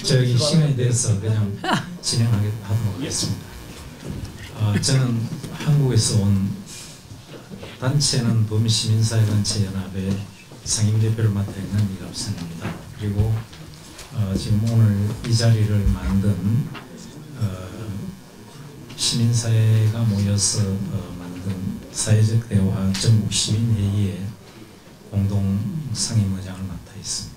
저기 시간에 대해서 그냥 진행하도록 하겠습니다. 저는 한국에서 온 단체는 범시민사회단체연합의 상임대표를 맡아 있는 이갑선입니다. 그리고 지금 오늘 이 자리를 만든 시민사회가 모여서 만든 사회적 대화 전국시민회의의 공동 상임의장을 맡아 있습니다.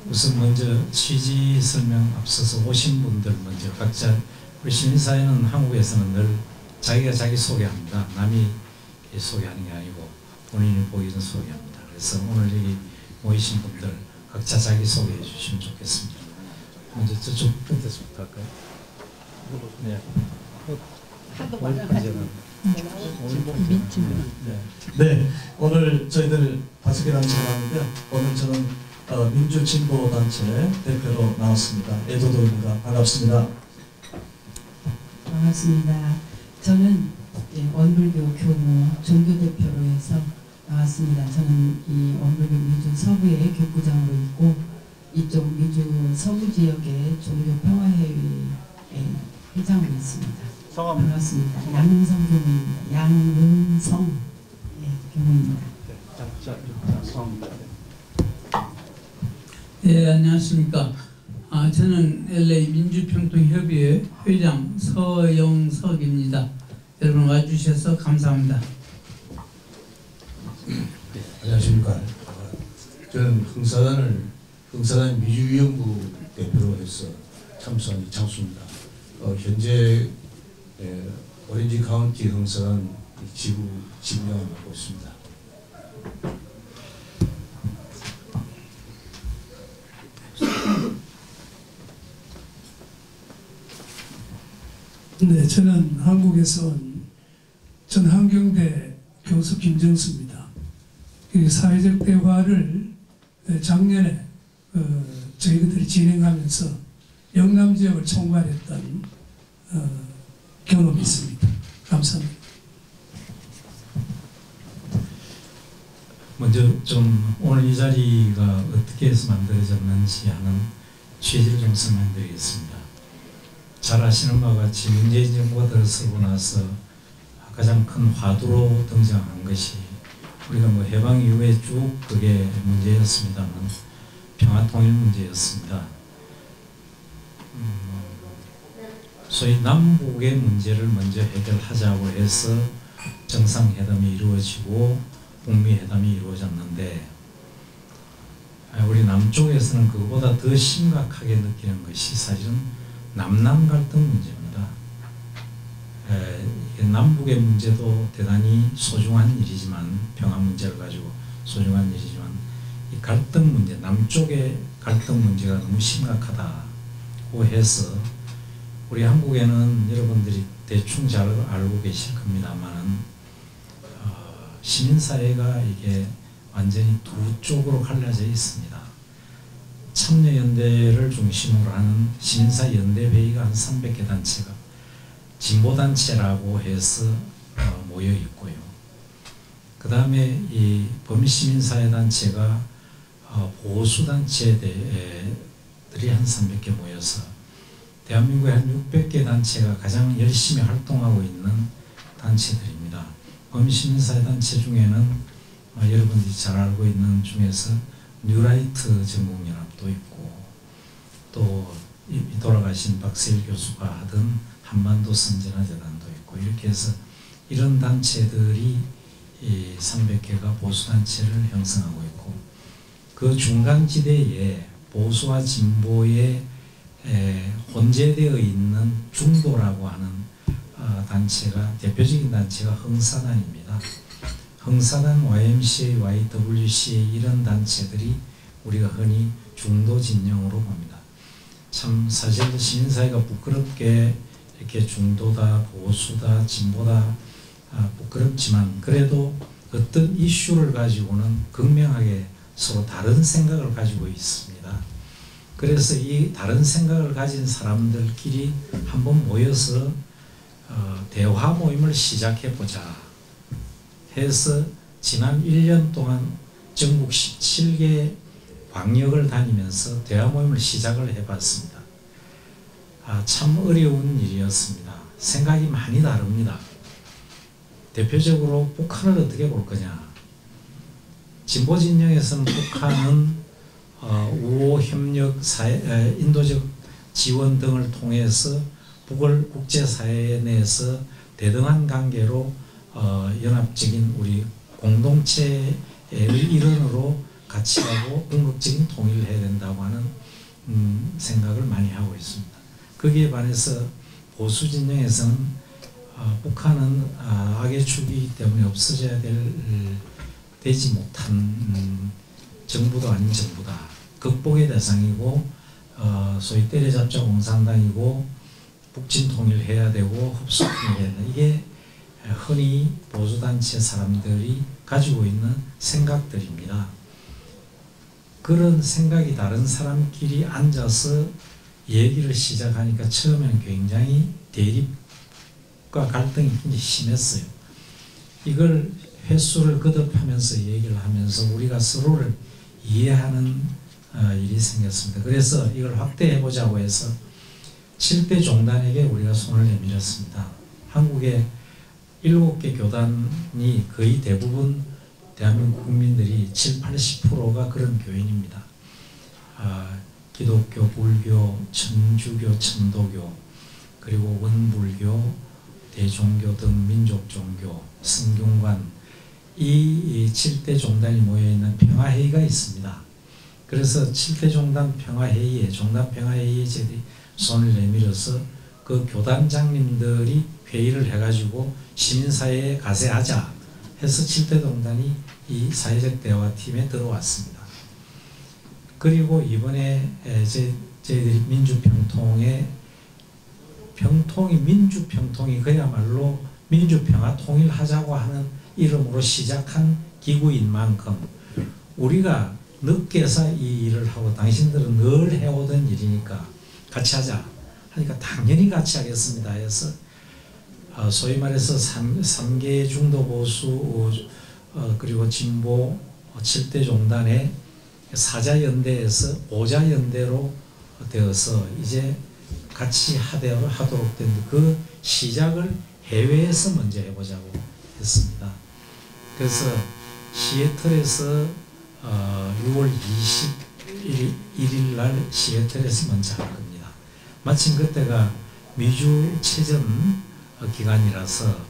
우선 먼저 취지 설명 앞서서 오신 분들 먼저 각자, 우리 시민사회는 한국에서는 늘 자기가 자기 소개합니다. 남이 소개하는 게 아니고 본인이 보이는 소개합니다. 그래서 오늘 여기 모이신 분들 각자 자기 소개해 주시면 좋겠습니다. 먼저 저쪽 끝에서부터 할까요? 네. 네, 오늘 저희들 5개 단체가 나왔는데 오늘 저는 민주진보단체 대표로 나왔습니다. 애도도입니다. 반갑습니다. 반갑습니다. 저는 원불교 교무 종교대표로 해서 나왔습니다. 저는 이 원불교 미주 서부의 교구장으로 있고 이쪽 미주 서부 지역의 종교평화회의 회장으로 있습니다. 반갑습니다. 양은성 교무입니다. 양은성 교무입니다. 네, 안녕하십니까. 저는 LA 민주평통협의회 회장 서영석입니다. 여러분 와주셔서 감사합니다. 안녕하십니까. 저는 흥사단 미주위원부 대표로 해서 참석한 이창수입니다. 현재 오렌지 카운티 흥사단 지부장을 맡고 있습니다. 네, 저는 한국에서 온 전한경대 교수 김정수입니다. 사회적 대화를 작년에 저희들이 진행하면서 영남 지역을 총괄했던 경험이 있습니다. 감사합니다. 먼저 좀 오늘 이 자리가 어떻게 해서 만들어졌는지 하는 취지를 좀 설명드리겠습니다. 잘 아시는 바와 같이 문재인 정부가 들어서고 나서 가장 큰 화두로 등장한 것이 우리가 해방 이후에 쭉 그게 문제였습니다만 평화통일 문제였습니다. 소위 남북의 문제를 먼저 해결하자고 해서 정상회담이 이루어지고 북미회담이 이루어졌는데 우리 남쪽에서는 그보다 더 심각하게 느끼는 것이 사실은 남남 갈등 문제입니다. 남북의 문제도 대단히 소중한 일이지만 평화 문제를 가지고 소중한 일이지만 이 갈등 문제, 남쪽의 갈등 문제가 너무 심각하다고 해서 우리 한국에는 여러분들이 대충 잘 알고 계실 겁니다만 시민사회가 이게 완전히 두 쪽으로 갈라져 있습니다. 참여연대를 중심으로 하는 시민사연대회의가 한 300개 단체가 진보단체라고 해서 모여 있고요. 그 다음에 이 범시민사회단체가 보수단체들이 한 300개 모여서 대한민국의 한 600개 단체가 가장 열심히 활동하고 있는 단체들입니다. 범시민사회단체 중에는 여러분들이 잘 알고 있는 중에서 뉴라이트 전국연합도 있고 또 돌아가신 박세일 교수가 하던 한반도 선진화재단도 있고 이렇게 해서 이런 단체들이 이 300개가 보수단체를 형성하고 있고 그 중간지대에 보수와 진보에 혼재되어 있는 중도라고 하는 단체가 대표적인 단체가 흥사단입니다. 흥사단, YMCA, YWCA 이런 단체들이 우리가 흔히 중도 진영으로 봅니다. 참 사실 시민사회가 부끄럽게 이렇게 중도다, 보수다, 진보다 부끄럽지만 그래도 어떤 이슈를 가지고는 극명하게 서로 다른 생각을 가지고 있습니다. 그래서 이 다른 생각을 가진 사람들끼리 한번 모여서 대화 모임을 시작해보자 해서 지난 1년 동안 전국 17개 광역을 다니면서 대화 모임을 시작을 해봤습니다. 참 어려운 일이었습니다. 생각이 많이 다릅니다. 대표적으로 북한을 어떻게 볼 거냐. 진보 진영에서는 북한은 우호 협력, 인도적 지원 등을 통해서 북을 국제사회 내에서 대등한 관계로 연합적인 우리 공동체의 일원으로 같이 하고 궁극적인 통일을 해야 된다고 하는 생각을 많이 하고 있습니다. 거기에 반해서 보수 진영에서는 북한은 악의 축이기 때문에 없어져야 되지 못한 정부도 아닌 정부다. 극복의 대상이고 소위 때려잡자 공산당이고 북진 통일해야 되고 흡수 통일해야 된다. 이게 흔히 보수단체 사람들이 가지고 있는 생각들입니다. 그런 생각이 다른 사람끼리 앉아서 얘기를 시작하니까 처음에는 굉장히 대립과 갈등이 굉장히 심했어요. 이걸 횟수를 거듭하면서 얘기를 하면서 우리가 서로를 이해하는 일이 생겼습니다. 그래서 이걸 확대해보자고 해서 7대 종단에게 우리가 손을 내밀었습니다. 한국의 7개 교단이 거의 대부분 대한민국 국민들이 70~80%가 그런 교인입니다. 기독교, 불교, 천주교, 천도교, 그리고 원불교, 대종교 등 민족종교, 성균관, 이 7대 종단이 모여있는 평화회의가 있습니다. 그래서 7대 종단 평화회의에, 종단 평화회의에 저희들이 손을 내밀어서 그 교단장님들이 회의를 해가지고 시민사회에 가세하자 해서 7대 종단이 이 사회적 대화팀에 들어왔습니다. 그리고 이번에 저희들이 민주평통에 민주평통이 그야말로 민주평화 통일하자고 하는 이름으로 시작한 기구인 만큼 우리가 늦게서 이 일을 하고 당신들은 늘 해오던 일이니까 같이 하자 하니까 당연히 같이 하겠습니다 해서 소위 말해서 3개 중도 보수 그리고 진보 7대 종단의 사자연대에서 5자연대로 되어서 이제 같이 하도록 된 그 시작을 해외에서 먼저 해보자고 했습니다. 그래서 시애틀에서 6월 21일 날 시애틀에서 먼저 할 겁니다. 마침 그때가 미주체전 기간이라서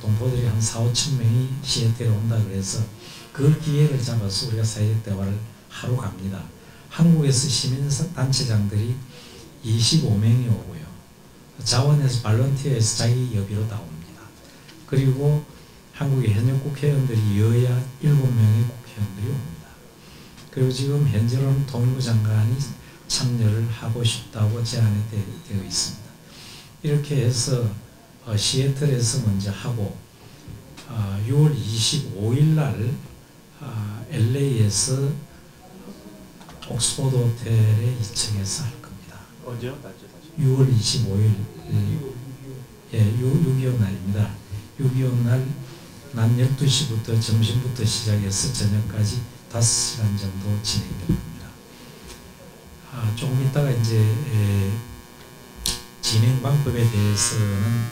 동포들이 한 4~5천 명이 시애틀에 온다 그래서 그 기회를 잡아서 우리가 사회적 대화를 하러 갑니다. 한국에서 시민단체장들이 25명이 오고요. 자원에서 발런티어에서 자기 여비로 나옵니다. 그리고 한국의 현역 국회의원들이 여야 7명의 국회의원들이 옵니다. 그리고 지금 현재로는 통일부 장관이 참여를 하고 싶다고 제안이 되어 있습니다. 이렇게 해서 시애틀에서 먼저 하고 6월 25일 날 LA에서 옥스퍼드 호텔의 2층에서 할 겁니다. 언제요? 날짜 다시. 6월 25일 6.25 날입니다. 6.25 날 낮 12시부터 점심부터 시작해서 저녁까지 5시간 정도 진행될 겁니다. 조금 있다가 이제 진행 방법에 대해서는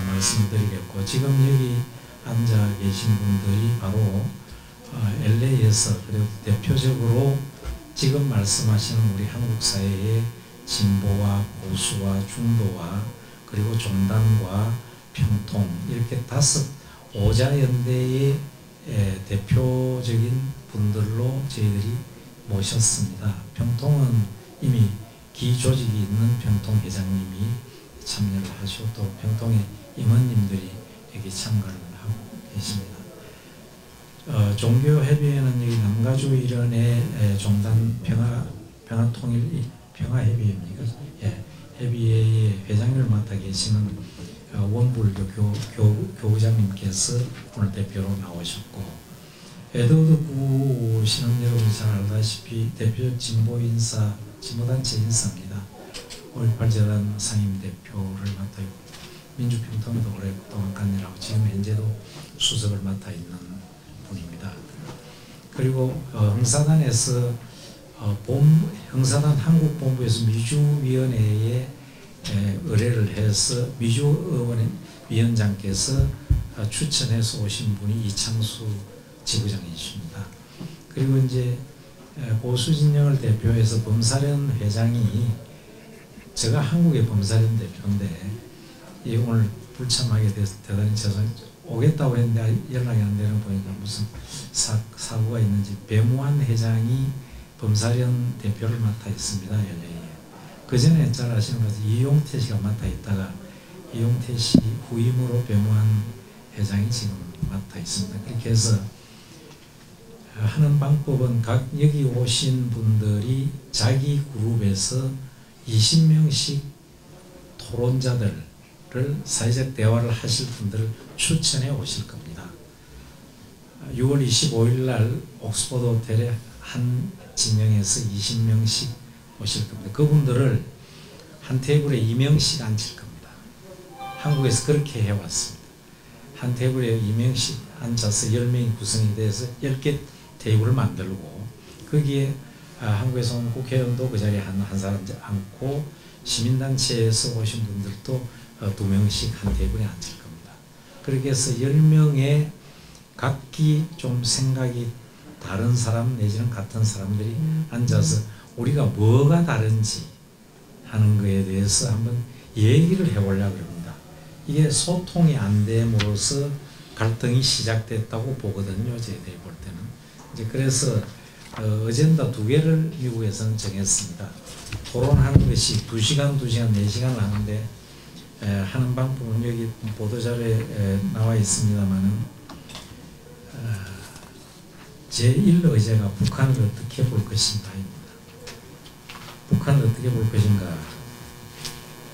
말씀을 드리겠고 지금 여기 앉아 계신 분들이 바로 LA에서 그리고 대표적으로 지금 말씀하시는 우리 한국 사회의 진보와 보수와 중도와 그리고 종단과 평통 이렇게 5자연대의 대표적인 분들로 저희들이 모셨습니다. 평통은 이미 기조직이 있는 평통 회장님이 참여를 하시고 또 평통의 임원님들이 여기 참가를 하고 계십니다. 종교협의회는 여기 남가주일원의 종단 평화협의회입니까? 예, 협의회의 회장님을 맡아 계시는 원불교 교우장님께서 오늘 대표로 나오셨고 에드워드 구 씨는 여러분이 잘 알다시피 대표 진보단체 인사입니다. 5.18 재단 상임대표를 맡아 있고 민주평통에도 오랫동안 관여하고 지금 현재도 수석을 맡아 있는 분입니다. 그리고 흥사단에서 형사단 한국본부에서 미주위원회에 의뢰를 해서 미주위원장께서 추천해서 오신 분이 이창수 지부장이십니다. 그리고 이제 보수 진영을 대표해서 범사련 회장이, 제가 한국의 범사련 대표인데 오늘 불참하게 돼서 대단히 오겠다고 했는데 연락이 안 되는 거 보니까 무슨 사고가 있는지, 배무환 회장이 범사련 대표를 맡아 있습니다. LA에. 그 전에 잘 아시는 것은 이용태 씨가 맡아 있다가 이용태 씨 후임으로 배무환 회장이 지금 맡아 있습니다. 그렇게 해서 하는 방법은 각 여기 오신 분들이 자기 그룹에서 20명씩 토론자들을, 사회적 대화를 하실 분들을 추천해 오실 겁니다. 6월 25일 날 옥스퍼드 호텔에 한 진영에서 20명씩 오실 겁니다. 그분들을 한 테이블에 2명씩 앉힐 겁니다. 한국에서 그렇게 해왔습니다. 한 테이블에 2명씩 앉아서 10명이 구성이 돼서 10개 테이블을 만들고, 거기에 한국에서 온 국회의원도 그 자리에 한 사람 앉고, 시민단체에서 오신 분들도 2명씩 한 테이블에 앉을 겁니다. 그렇게 해서 10명의 각기 좀 생각이 다른 사람 내지는 같은 사람들이 앉아서 우리가 뭐가 다른지 하는 거에 대해서 한번 얘기를 해보려고 합니다. 이게 소통이 안 됨으로써 갈등이 시작됐다고 보거든요. 저희들이 볼 때는. 이제 그래서 어젠다 2개를 미국에서는 정했습니다. 토론하는 것이 2시간, 4시간 하는데 하는 방법은 여기 보도자료에 나와 있습니다만은 제1의제가 북한을 어떻게 볼 것인가입니다. 북한을 어떻게 볼 것인가.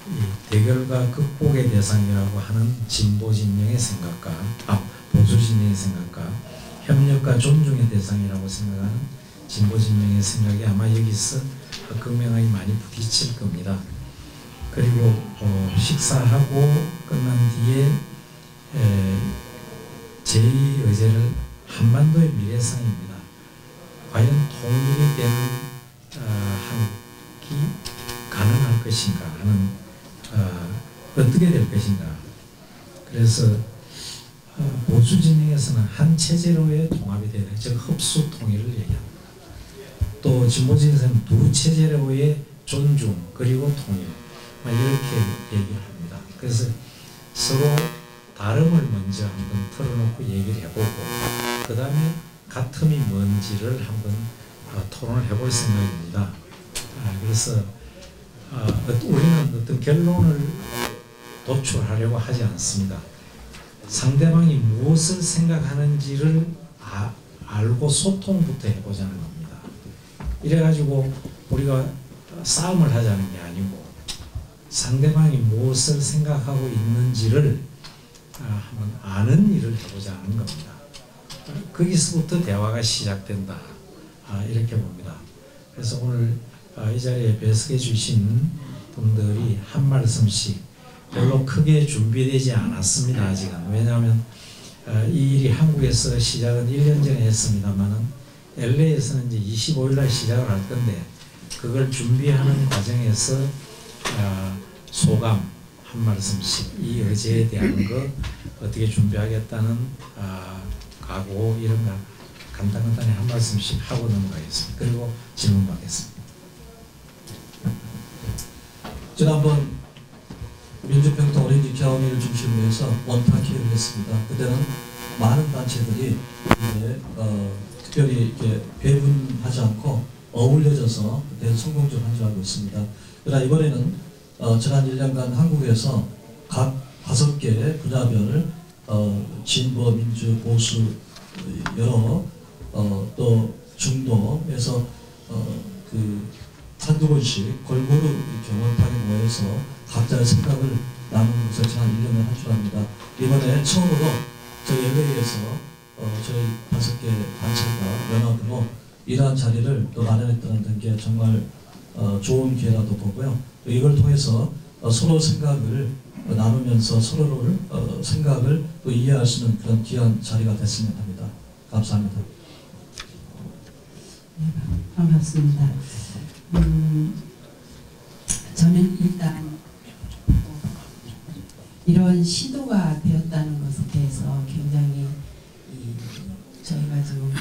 이 대결과 극복의 대상이라고 하는 진보 진영의 생각과 보수 진영의 생각과 협력과 존중의 대상이라고 생각하는 진보 진영의 생각이 아마 여기서 극명하게 많이 부딪힐 겁니다. 그리고 식사하고 끝난 뒤에 제2의제를 한반도의 미래상입니다. 과연 통일이 된 한국이 가능할 것인가 하는, 어떻게 될 것인가. 그래서 보수 진영에서는 한 체제로의 통합이 되는, 즉 흡수 통일을 얘기합니다. 또 진보 진영에서는 두 체제로의 존중 그리고 통일, 이렇게 얘기를 합니다. 그래서 서로 다름을 먼저 한번 털어놓고 얘기를 해보고, 그 다음에 같음이 뭔지를 한번 토론을 해볼 생각입니다. 그래서 우리는 어떤 결론을 도출하려고 하지 않습니다. 상대방이 무엇을 생각하는지를 알고 소통부터 해보자는 겁니다. 이래가지고 우리가 싸움을 하자는 게 아니고 상대방이 무엇을 생각하고 있는지를 한번 아는 일을 해보자는 겁니다. 거기서부터 대화가 시작된다, 이렇게 봅니다. 그래서 오늘 이 자리에 배석해 주신 분들이 한 말씀씩, 별로 크게 준비되지 않았습니다. 아직은. 왜냐하면 이 일이 한국에서 시작은 1년 전에 했습니다만은 LA에서는 이제 25일 날 시작을 할 건데, 그걸 준비하는 과정에서 소감 한 말씀씩, 이 의제에 대한 거 어떻게 준비하겠다는 각오, 이런 거 간단하게 한 말씀씩 하고 넘어가겠습니다. 그리고 질문 받겠습니다. 지난번 민주평통 오렌지 경위를 중심으로 해서 원탁회를 했습니다. 그때는 많은 단체들이 이제 특별히 이렇게 배분하지 않고 어울려져서 그때 성공적으로 한 줄 알고 있습니다. 그러나 이번에는 지난 1년간 한국에서 각 5개 분야별 진보, 민주, 보수 여러 또 중도에서 한두 번씩 골고루 이렇게 원탁에 모여서 각자의 생각을 나누는 것을 지난 1년에 할 줄 압니다. 이번에 처음으로 저희 LA에서 저희 5개 단체가 연합으로 이러한 자리를 또 마련했다는 게 정말 좋은 기회라도 보고요. 이걸 통해서 서로 생각을 나누면서 서로를 생각을 또 이해할 수 있는 그런 귀한 자리가 됐으면 합니다. 감사합니다. 네, 반갑습니다. 저는 일단 이런 시도가 되었다는 것에 대해서 굉장히 저희가 지금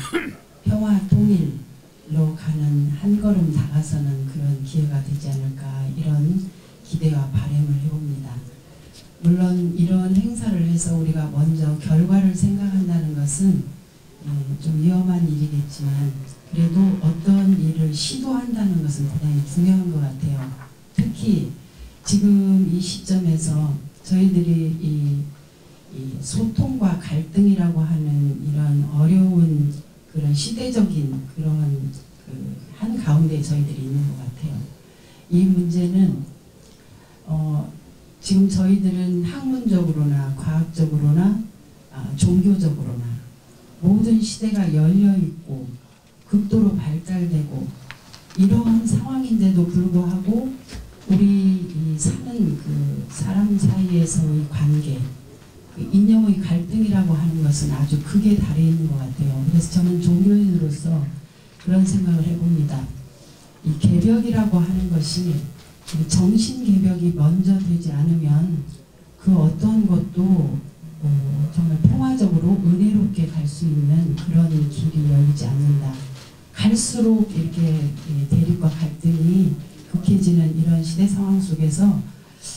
평화 통일로 가는 한 걸음 다가서는 그런 기회가 되지 않을까 이런 기대와 바람을 해봅니다. 물론 이런 행사를 해서 우리가 먼저 결과를 생각한다는 것은 좀 위험한 일이겠지만 그래도 어떤 일을 시도한다는 것은 대단히 중요한 것 같아요. 특히 지금 이 시점에서 저희들이 이 소통과 갈등이라고 하는 이런 어려운 그런 시대적인 그런 한 가운데 저희들이 있는 것 같아요. 이 문제는 지금 저희들은 학문적으로나 과학적으로나 종교적으로나 모든 시대가 열려있고 극도로 발달되고 이러한 상황인데도 불구하고 우리 사는 그 사람 사이에서의 관계, 그 이념의 갈등이라고 하는 것은 아주 극에 달해 있는 것 같아요. 그래서 저는 종교인으로서 그런 생각을 해봅니다. 이 개벽이라고 하는 것이 정신 개벽이 먼저 되지 않으면 그 어떤 것도 정말 평화적으로 은혜롭게 갈 수 있는 그런 길이 열리지 않는다. 갈수록 이렇게 대립과 갈등이 극해지는 이런 시대 상황 속에서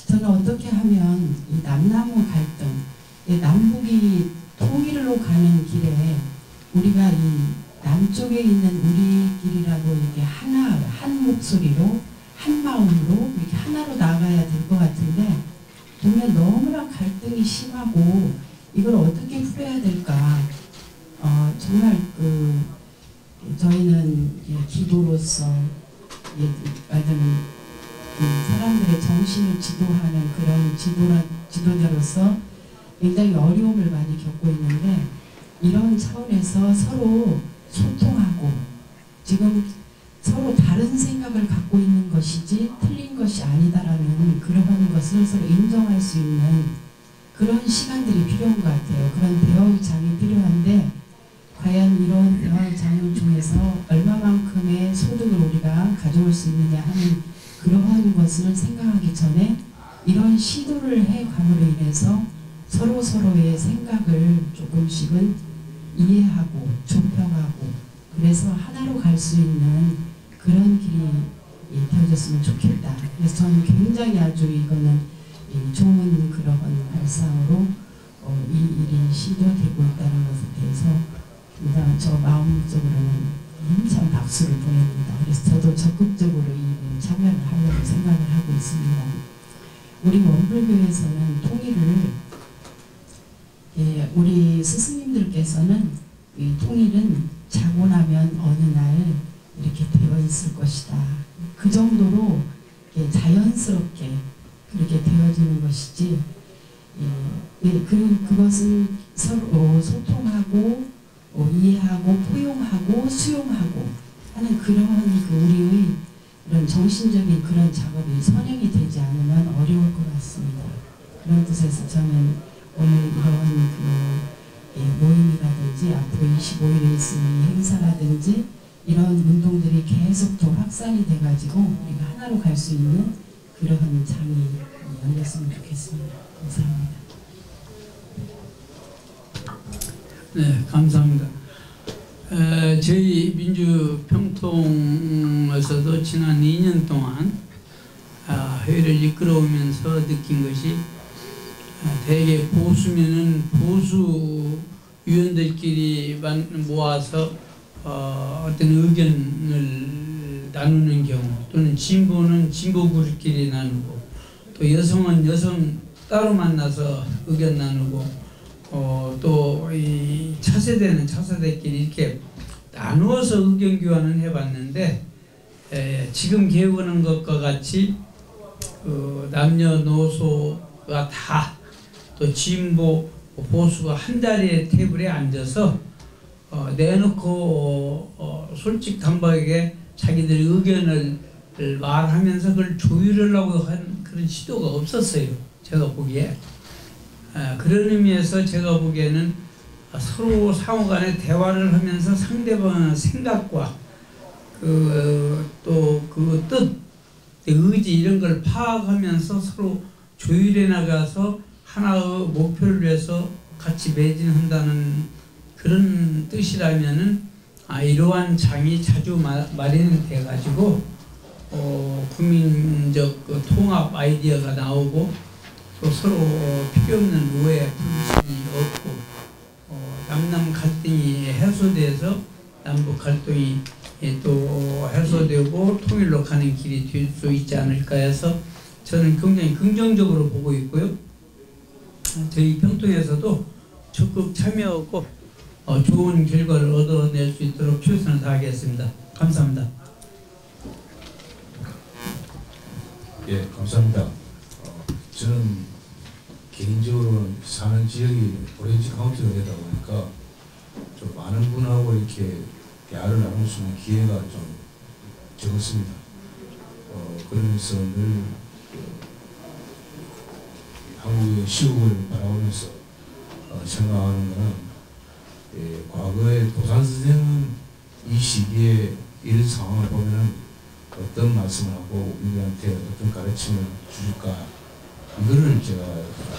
저는 어떻게 하면 이 남남의 갈등, 남북이 통일로 가는 길에 우리가 이 남쪽에 있는 우리끼리라도 이렇게 하나, 한 목소리로, 한 마음으로 이렇게 하나로 나가야 될 것 같은데 보면 너무나 갈등이 심하고 이걸 어떻게 풀어야 될까? 정말 저희는 기도로서 말하자면 사람들의 정신을 지도하는 그런 지도자로서 굉장히 어려움을 많이 겪고 있는데 이런 차원에서 서로 소통하고 지금 서로 다른 생각을 갖고 있는 것이지 틀린 것이 아니다라는 그러한 것을 서로 인정할 수 있는 그런 시간들이 필요한 것 같아요. 그런 대화의 장이 필요한데 과연 이런 대화의 장을 통해서 얼마만큼의 소득을 우리가 가져올 수 있느냐 하는 그러한 것을 생각하기 전에 이런 시도를 해감으로 인해서 서로의 생각을 조금씩은 이해하고 좁혀가고 그래서 하나로 갈 수 있는 그런 길이 되어졌으면 좋겠다. 그래서 저는 굉장히 아주 이거는 좋은 그러한 발상으로 이 일이 시도되고 있다는 것에 대해서 굉장히 저 마음적으로는 참 박수를 보냅니다. 그래서 저도 적극적으로 이 일에 참여를 하려고 생각을 하고 있습니다. 우리 원불교에서는 통일을 우리 스승님들께서는 이 통일은 자고 나면 어느 날 이렇게 되어 있을 것이다. 그 정도로 자연스럽게 그렇게 되어지는 것이지 그것은 서로 소통하고 이해하고 포용하고 수용하고 하는 그러한 우리의 이런 정신적인 그런 작업이 선행이 되지 않으면 어려울 것 같습니다. 그런 뜻에서 저는 오늘 이런 모임이라든지 앞으로 25일에 있을 행사라든지 이런 운동들이 계속 더 확산이 돼가지고 우리가 하나로 갈 수 있는 그러한 장이 열렸으면 좋겠습니다. 감사합니다. 네, 감사합니다. 저희 민주평통에서도 지난 2년 동안 회의를 이끌어오면서 느낀 것이 대개 보수면은 보수 위원들끼리 모아서 어떤 의견을 나누는 경우 또는 진보는 진보 그룹끼리 나누고 또 여성은 여성 따로 만나서 의견 나누고 또 이 차세대는 차세대끼리 이렇게 나누어서 의견 교환을 해봤는데 지금 개혁하는 것과 같이 남녀노소가 다 또 진보 보수가 한 자리에 테이블에 앉아서 내놓고 솔직담박하게 자기들의 의견을 말하면서 그걸 조율하려고 한 그런 시도가 없었어요. 제가 보기에. 그런 의미에서 제가 보기에는 서로 상호간에 대화를 하면서 상대방의 생각과 또 그 뜻, 의지 이런 걸 파악하면서 서로 조율해 나가서 하나의 목표를 위해서 같이 매진한다는 그런 뜻이라면은 이러한 장이 자주 마련돼 가지고 국민적 그 통합 아이디어가 나오고 또 서로 필요 없는 오해 불신이 없고 남남 갈등이 해소돼서 남북 갈등이 또 해소되고 통일로 가는 길이 될 수 있지 않을까 해서 저는 굉장히 긍정적으로 보고 있고요. 저희 평통에서도 적극 참여하고 좋은 결과를 얻어낼 수 있도록 최선을 다하겠습니다. 감사합니다. 예, 감사합니다. 저는 개인적으로는 사는 지역이 오렌지 카운티가 되다 보니까 좀 많은 분하고 이렇게 대화를 나눌 수 있는 기회가 좀 적었습니다. 그러면서 늘 한국의 시국을 바라보면서 생각하는 것은 과거에 도산 선생은 이 시기에 이런 상황을 보면은 어떤 말씀을 하고 우리한테 어떤 가르침을 줄까 이거를 제가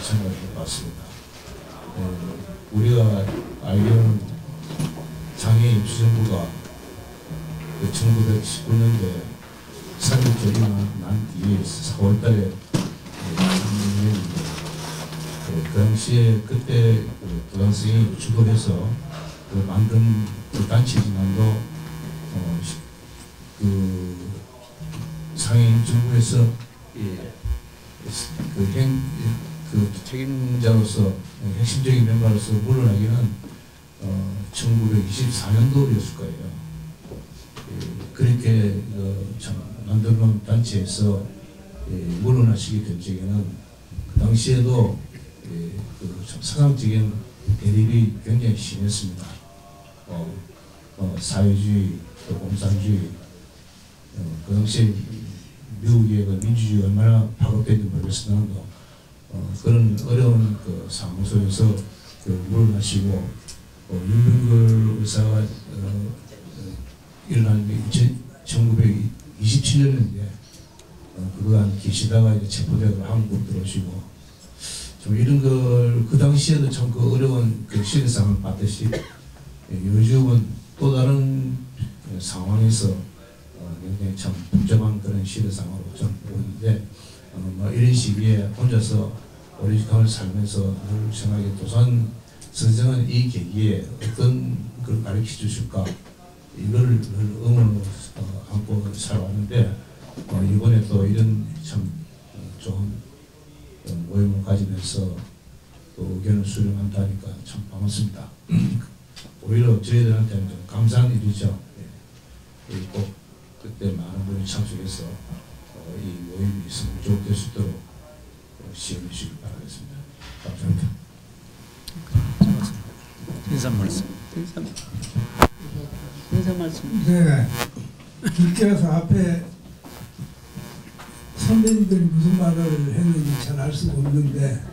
생각해 봤습니다. 우리가 알기로는 장애인 임시정부가 1919년도에 사격전이 난 뒤에 4월달에 그 당시에 그때 도산 선생이 주도해서 만든 그 단체지만도 그 상해인 정부에서 그 책임자로서 핵심적인 멤버로서 물러나기는 1924년도였을 거예요. 그렇게 만들어놓은 단체에서 물러나시게 된 적에는 그 당시에도 참 사상적인 대립이 굉장히 심했습니다. 사회주의, 또 공산주의, 그 당시에 미국의 그 민주주의가 얼마나 파급됐는지 모르겠으나 그런 어려운 그 상황 속에서 물러나시고 윤석열 의사가 일어난 게 1927년인데 그동안 계시다가 이제 체포되고 한국 들어오시고 좀 이런 걸 그 당시에도 참 그 어려운 그 시대상을 봤듯이 요즘은 또 다른 상황에서 굉장히 참 복잡한 그런 시대상으로 좀 보이는데 이런 시기에 혼자서 오리지널을 살면서 늘 생각에 도산 선생은 이 계기에 어떤 걸 가르쳐 주실까 이걸 늘 응원으로 안고 살아왔는데 이번에 또 이런 참 좋은 모임을 가지면서 또 의견을 수렴한다니까 참 반갑습니다. 오히려 저희들한테는 좀 감사한 일이죠. 꼭 그때 많은 분이 참석해서 이 모임이 있으면 좋을 수 있도록 시험해 주시길 바라겠습니다. 감사합니다. 인사 말씀. 인사 말씀. 네. 길게서 앞에 선배님들이 무슨 말을 했는지 잘 알 수가 없는데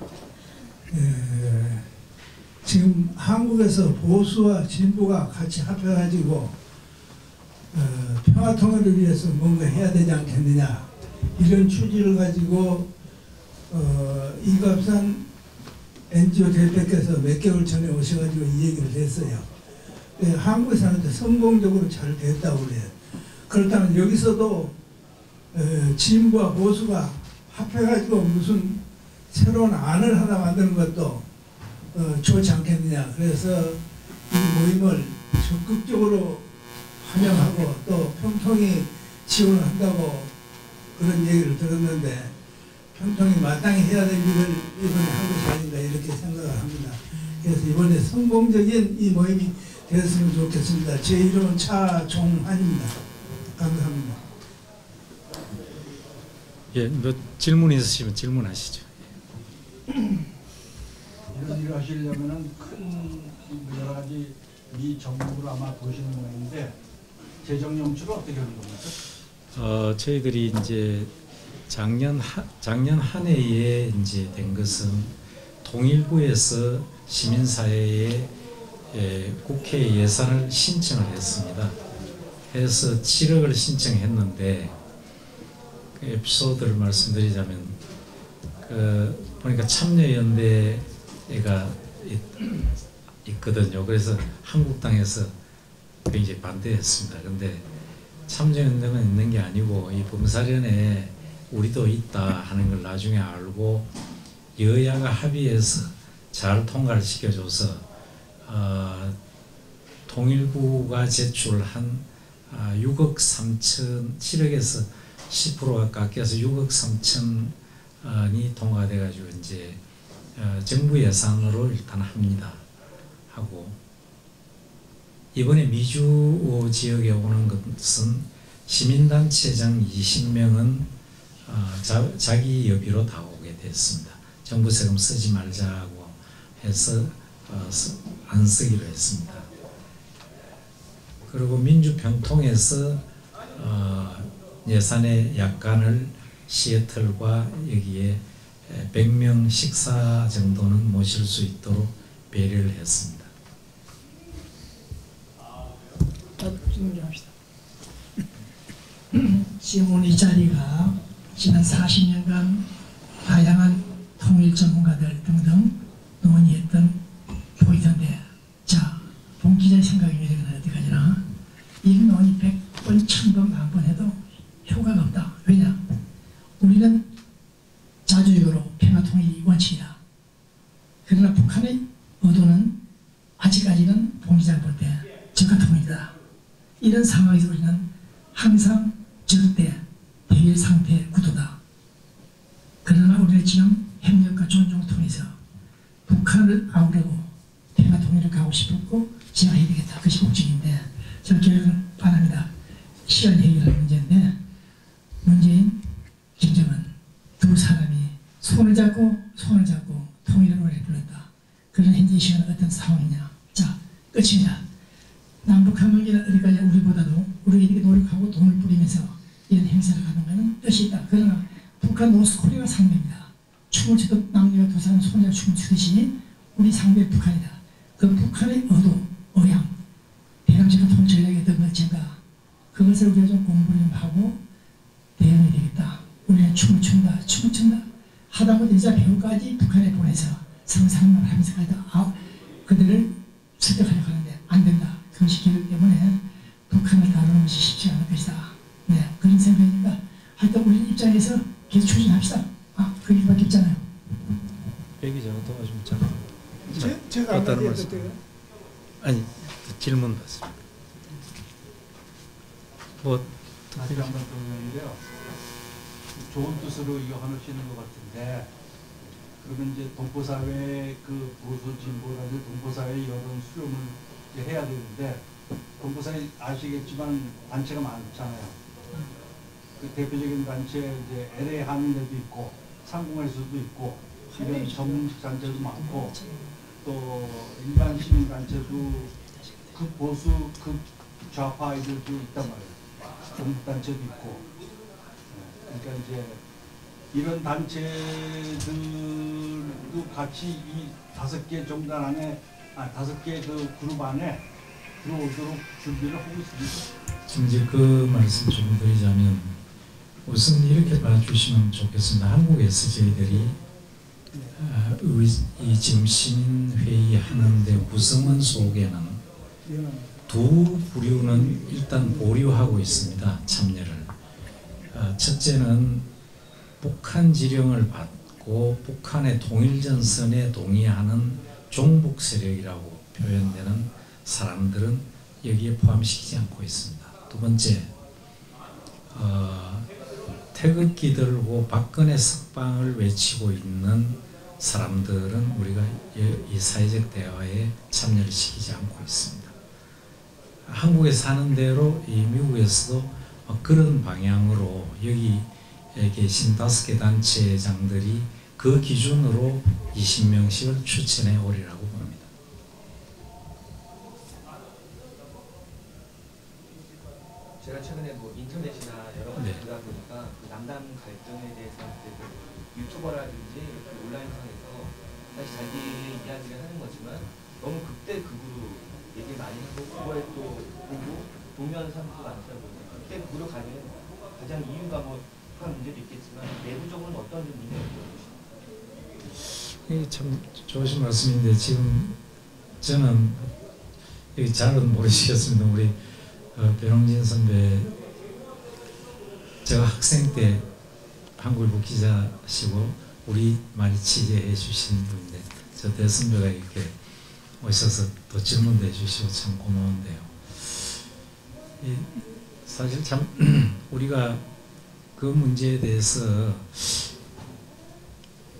지금 한국에서 보수와 진보가 같이 합해가지고 평화통일을 위해서 뭔가 해야 되지 않겠느냐 이런 취지를 가지고 이갑산 NGO 대표께서 몇 개월 전에 오셔가지고 이 얘기를 했어요. 한국에서는 성공적으로 잘 됐다고 그래요. 그렇다면 여기서도 진보와 보수가 합해가지고 무슨 새로운 안을 하나 만드는 것도 좋지 않겠느냐. 그래서 이 모임을 적극적으로 환영하고 또 평통이 지원을 한다고 그런 얘기를 들었는데 평통이 마땅히 해야 될 일을 이번에 한 것이 아닌가 이렇게 생각을 합니다. 그래서 이번에 성공적인 이 모임이 되었으면 좋겠습니다. 제 이름은 차종환입니다. 감사합니다. 예, 뭐 질문 있으시면 질문하시죠. 이런 일을 하시려면은 큰 여러 가지 미 정부를 아마 보시는 모양인데 재정 연출은 어떻게 하는 겁니까? 저희들이 이제 작년 한 해에 이제 된 것은 통일부에서 시민사회에 국회 예산을 신청을 했습니다. 해서 7억을 신청했는데 그 에피소드를 말씀드리자면 보니까 참여연대가 있거든요. 그래서 한국당에서 굉장히 반대했습니다. 근데 참여연대만 있는 게 아니고 이 범사련에 우리도 있다 하는 걸 나중에 알고 여야가 합의해서 잘 통과를 시켜줘서 통일부가 제출한 6억 3천 7억에서 10%가 깎여서 6억 3천이 통과돼가지고 이제 정부 예산으로 일단 합니다. 하고 이번에 미주 지역에 오는 것은 시민단체장 20명은 자기 여비로 다 오게 됐습니다. 정부 세금 쓰지 말자고 해서 안 쓰기로 했습니다. 그리고 민주평통에서 예산의 약간을 시애틀과 여기에 100명 식사 정도는 모실 수 있도록 배려를 했습니다. 지금 이 자리가 지난 40년간 다양한 통일 전문가들 등등 논의했던 보이던데, 자, 봉 기자의 생각입니다. 어디까지나 이 논의 100번, 1000번, 1000번 해도 효과가 없다. 왜냐? 우리는 자주적으로 평화통일이 원칙이다. 그러나 북한의 의도는 아직까지는 봉 기자가 볼 때 적화통일이다. 이런 상황에서 우리는 항상 절대 대일 상태 구도다. 그러나 우리는 지금 협력과 존중을 통해서 북한을 아우르고 평화통일을 가고 싶었고 진행해야 되겠다. 그것이 목적인데 저는 결론은 반합니다. 시간 해결할 문제인데 문재인, 김정은 두 사람이 손을 잡고 통일을 노래 불렀다. 그런 현재 시간은 어떤 상황이냐. 자, 끝입니다. 남북한관계는 어디까지 우리보다도 우리가 이렇게 노력하고 돈을 뿌리면서 이런 행사를 하는 것은 뜻이 있다. 그러나 북한 노스코리아가 상대입니다. 춤을 추도 남녀가 두 사람 손잡고 춤을 추듯이 우리 상대 북한이다. 그 북한의 의도, 의향, 대남지구 통전략의 어떤 것인가, 그것을 우리가 좀 공부를 좀 하고 대응해야 되겠다. 우리는 춤을 춘다. 하다못해 이제 배우까지 북한에 보내서 성상을 하면서 가다 그들을 설득하려고 하는데 안 된다. 그것이 기록 때문에 북한을 다루는 것이 쉽지 않을 것이다. 네, 그런 생각이니까 하여튼 우리 입장에서 계속 추진합시다. 그 일밖에 없잖아요. 배기자가 도와주면 잘. 제가 한마디 해도 돼요? 아니, 질문 받습니다. 다시 한번 들어보는데요. 좋은 뜻으로 이거 하시는 것 같은데, 그러면 이제 동포사회 그 보수 진보라든지 동포사회 여론 수렴을 이제 해야 되는데, 동포사회 아시겠지만 단체가 많잖아요. 그 대표적인 단체 이제 LA 한인회도 있고 상공회에서도 있고 이런 전문직 단체도 많고 또 일반 시민 단체도 그 보수 그 좌파 아이들도 있단 말이에요. 전국 단체도 있고. 그러니까 이제 이런 단체들도 같이 이 5개 정당 안에 5개 그 그룹 안에 들어오도록 준비를 하고 있습니다. 지금 이제 그 말씀 좀 드리자면 우선 이렇게 봐주시면 좋겠습니다. 한국에서 저희들이 이 지금 시민회의 하는데 구성원 속에는 두 부류는 일단 보류하고 있습니다. 참여를. 첫째는 북한 지령을 받고 북한의 통일전선에 동의하는 종북 세력이라고 표현되는 사람들은 여기에 포함시키지 않고 있습니다. 두 번째, 태극기 들고 박근혜 석방을 외치고 있는 사람들은 우리가 이 사회적 대화에 참여를 시키지 않고 있습니다. 한국에 사는 대로 이 미국에서도 그런 방향으로 여기 계신 5개 단체장들이 그 기준으로 20명씩을 추천해 오리라고 봅니다. 제가 최근에 뭐 인터넷이나 여러 가지 보다 보니까 그 남남 갈등에 대해서 그 유튜버라든지 이렇게 온라인상에서 사실 자기 이야기를 하는 거지만 너무 극대극으로 얘기 많이 하고 그거에 또 보고 동요하는 사람도 많더라고요. 그때 무료가는 가장 이유가 뭐 그런 문제도 있겠지만 내부적으로는 어떤 문제가 있는지. 이게 참 좋으신 말씀인데 지금 저는 여기 잘은 모르시겠습니다. 우리 변홍진 선배 제가 학생 때 한국일보 기자시고 우리 많이 취재해 주신 분인데 저 대선배가 이렇게 오셔서 또 질문도 해주시고 참 고마운데요. 사실 참 우리가 그 문제에 대해서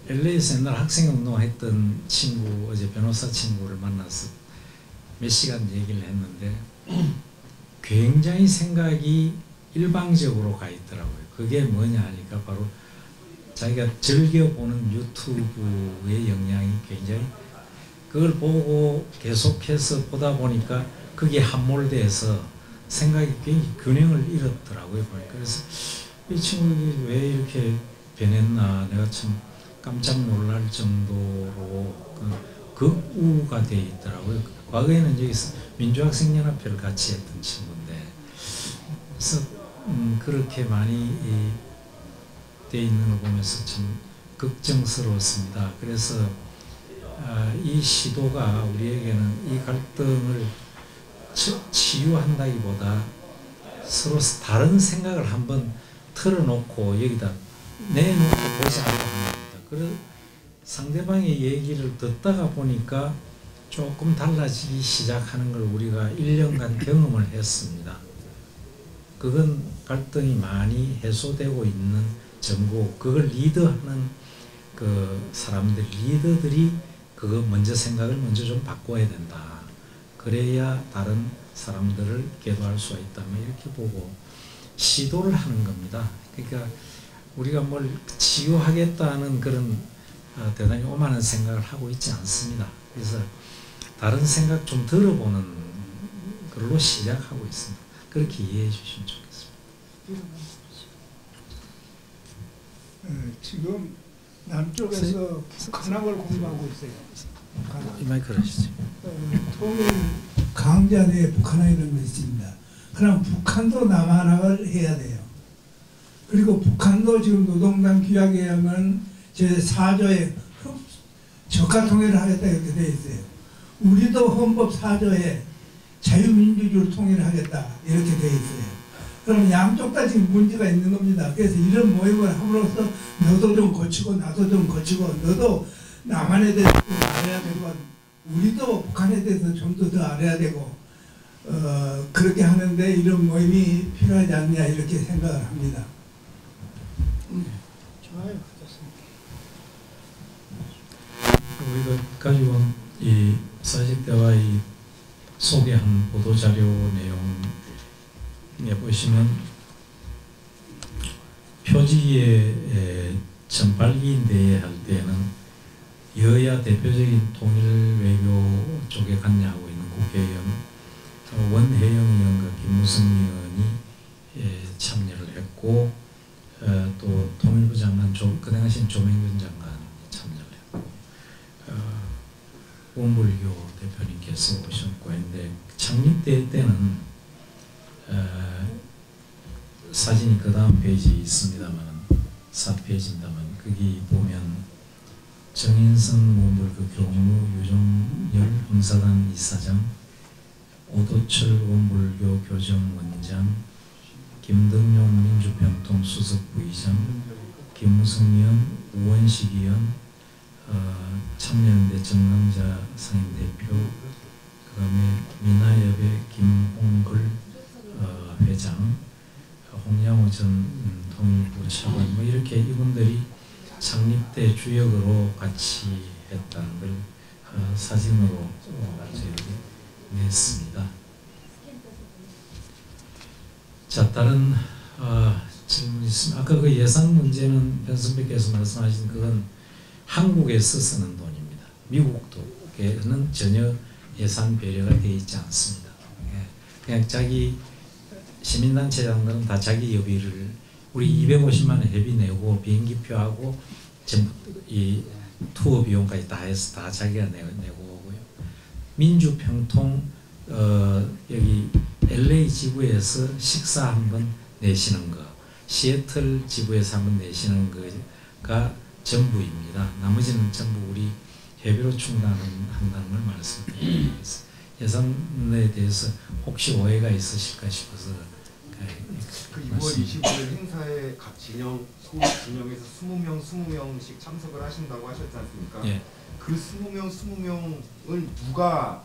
LA에서 옛날 학생운동 했던 친구, 어제 변호사 친구를 만나서 몇 시간 얘기를 했는데 굉장히 생각이 일방적으로 가 있더라고요. 그게 뭐냐 하니까 바로 자기가 즐겨보는 유튜브의 영향이 굉장히 그걸 보고 계속해서 보다 보니까 그게 함몰돼서 생각이 굉장히 균형을 잃었더라고요. 그래서 이 친구들이 왜 이렇게 변했나 내가 참 깜짝 놀랄 정도로 극우가 돼 있더라고요. 과거에는 여기서 민주학생연합회를 같이 했던 친구인데 그래서 그렇게 많이 돼 있는 걸 보면서 참 걱정스러웠습니다. 그래서 이 시도가 우리에게는 이 갈등을 치유한다기보다 서로 다른 생각을 한번 틀어놓고 여기다 내놓고 보자고 합니다. 그래서 상대방의 얘기를 듣다가 보니까 조금 달라지기 시작하는 걸 우리가 1년간 경험을 했습니다. 그건 갈등이 많이 해소되고 있는 정보, 그걸 리드하는 그 사람들, 리더들이 그거 먼저 생각을 먼저 좀 바꿔야 된다. 그래야 다른 사람들을 계도할 수가 있다. 이렇게 보고 시도를 하는 겁니다. 그러니까 우리가 뭘 치유하겠다는 그런 대단히 오만한 생각을 하고 있지 않습니다. 그래서 다른 생각 좀 들어보는 걸로 시작하고 있습니다. 그렇게 이해해 주시면 좋겠습니다. 지금 남쪽에서 북한학을 공부하고 있어요. 이 마이크를 하시죠. 통일 강자 내에 북한학이라는 것이 있습니다. 그럼 북한도 남한학을 해야 돼요. 그리고 북한도 지금 노동당 규약에는 제4조에 적화통일을 하겠다 이렇게 되어 있어요. 우리도 헌법 4조에 자유민주주의로 통일을 하겠다 이렇게 되어 있어요. 그럼 양쪽 다 지금 문제가 있는 겁니다. 그래서 이런 모임을 함으로써 너도 좀 고치고 나도 좀 고치고 너도 남한에 대해서 알아야 되고 우리도 북한에 대해서 좀 더 알아야 되고 그렇게 하는데 이런 모임이 필요하지 않냐 이렇게 생각을 합니다. 좋아요. 우리가 가지고 온 이 사직대와 이 소개한 보도자료 내용에 보시면 표지에 전발기인대회 할 때는 여야 대표적인 통일외교 쪽에 관여하고 있는 국회의원 원혜영 의원과 김무성 의원이 참여를 했고 또 통일부 장관 그 당시엔 조명근 장관이 참여를 했고 원불교 대표님께서 오셨고 했는데 창립대회 때는 사진이 그 다음 페이지에 있습니다만 4페이지입니다만 거기 보면 정인성 원불교 교무 유종열 형사단 이사장 오도철 원불교 교정원장 김등용 민주평통 수석 부의장 김무성 의원 우원식 의원 참여연대 정강자 상임대표 그 다음에 민하협의 김홍글 회장 홍양호 전 통일부 차관 뭐 이렇게 이분들이 창립대 주역으로 같이 했다는 걸 사진으로 저희들이 냈습니다. 자, 다른 질문이 있습니다. 아까 그 예산 문제는 변 선배께서 말씀하신 그건 한국에서 쓰는 돈입니다. 미국도에는 전혀 예산 배려가 되어 있지 않습니다. 그냥 자기 시민단체 장들은 다 자기 여비를 우리 250만 원 회비 내고 비행기표하고 전부 이 투어 비용까지 다 해서 다 자기가 내고 오고요. 민주평통 여기 LA 지부에서 식사 한번 내시는 거, 시애틀 지부에서 한번 내시는 거가 전부입니다. 나머지는 전부 우리 해비로 충당한다는 걸 말씀드리겠습니다. 예산에 대해서 혹시 오해가 있으실까 싶어서 그 2월 25일 행사에 각 진영에서 20명씩 참석을 하신다고 하셨지 않습니까? 예. 그 20명을 누가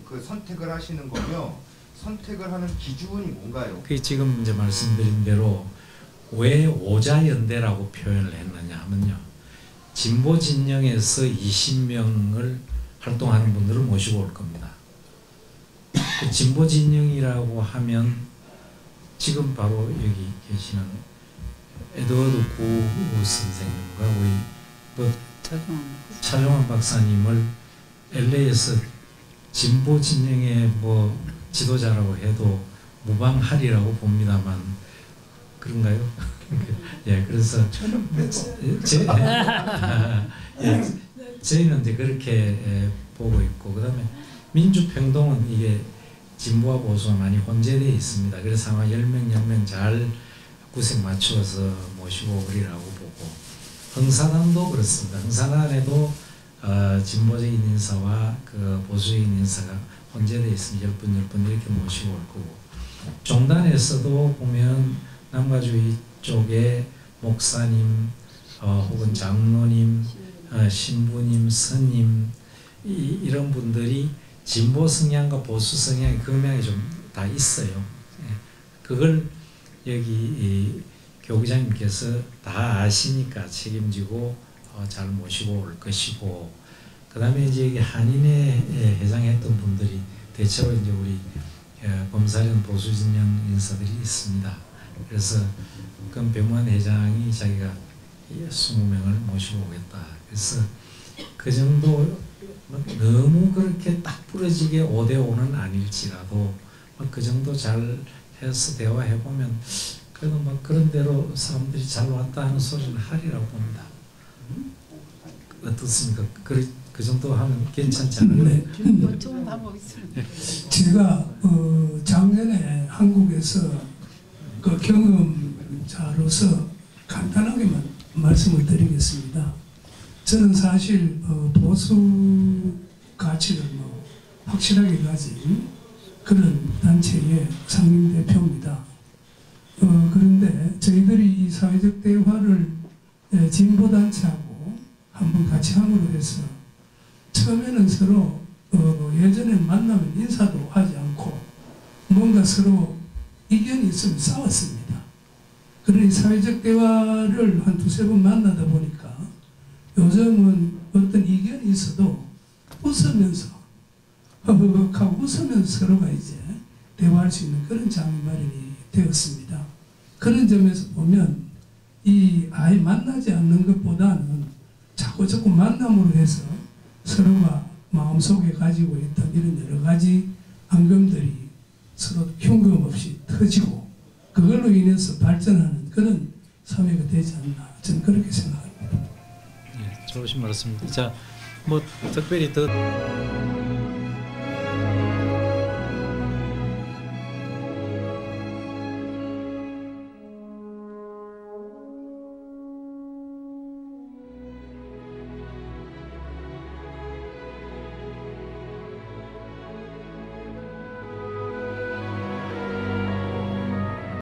그 선택을 하시는 거며 선택을 하는 기준이 뭔가요? 그 지금 이제 말씀드린 대로 왜 오자연대라고 표현을 했느냐 하면요. 진보 진영에서 20명을 활동하는 분들을 모시고 올 겁니다. 그 진보 진영이라고 하면 지금 바로 여기 계시는 에드워드 구 선생님과 우리 차정환 박사님을 LA에서 진보 진영의 뭐 지도자라고 해도 무방하리라고 봅니다만 그런가요? 예, 그래서 저희는 이제 그렇게 보고 있고, 그다음에 민주평동은 이게 진보와 보수가 많이 혼재되어 있습니다. 그래서 아마 10명 잘 구색 맞추어서 모시고 그리라고 보고, 흥사단도 그렇습니다. 흥사단에도 진보적인 인사와 그 보수적인 인사가 혼재되어 있습니다. 10분 이렇게 모시고 올 거고, 종단에서도 보면 남가주의 쪽에 목사님 혹은 장로님, 신부님, 스님 이런 분들이 진보 성향과 보수 성향의 극명이 좀 다 있어요. 그걸 여기 교구장님께서 다 아시니까 책임지고 잘 모시고 올 것이고, 그 다음에 이제 한인회 회장했던 분들이 대체로 이제 우리 검사련 보수진영 인사들이 있습니다. 그래서 그 배무한 회장이 자기가 20명을 모시고 오겠다. 그래서 그 정도 너무 그렇게 딱 부러지게 5대5는 아닐지라도 그 정도 잘 해서 대화해보면 그래도 뭐 그런 대로 사람들이 잘 왔다 하는 소리는 하리라고 봅니다. 어떻습니까? 그 정도 하면 괜찮지 않나요? 네. 좋은 방법 있습니다. 제가 작년에 한국에서 그 경험자로서 간단하게만 말씀을 드리겠습니다. 저는 사실 보수 가치를 뭐 확실하게 가진 그런 단체의 상임대표입니다. 그런데 저희들이 이 사회적 대화를 진보단체하고 한번 같이 함으로 해서 처음에는 서로 예전에는 만나면 인사도 하지 않고 뭔가 서로 이견이 있으면 싸웠습니다. 그러니 사회적 대화를 한 두세 번 만나다 보니까 요즘은 어떤 이견이 있어도 웃으면서 허허허하고 웃으면서 서로가 이제 대화할 수 있는 그런 장이 마련이 되었습니다. 그런 점에서 보면 이 아예 만나지 않는 것보다는 자꾸 만남으로 해서 서로가 마음속에 가지고 있던 이런 여러 가지 앙금들이 서로 흉금 없이 터지고 그걸로 인해서 발전하는 그런 사회가 되지 않나 저는 그렇게 생각합니다. 네, 좋으신 말씀입니다. 자, 뭐 특별히 더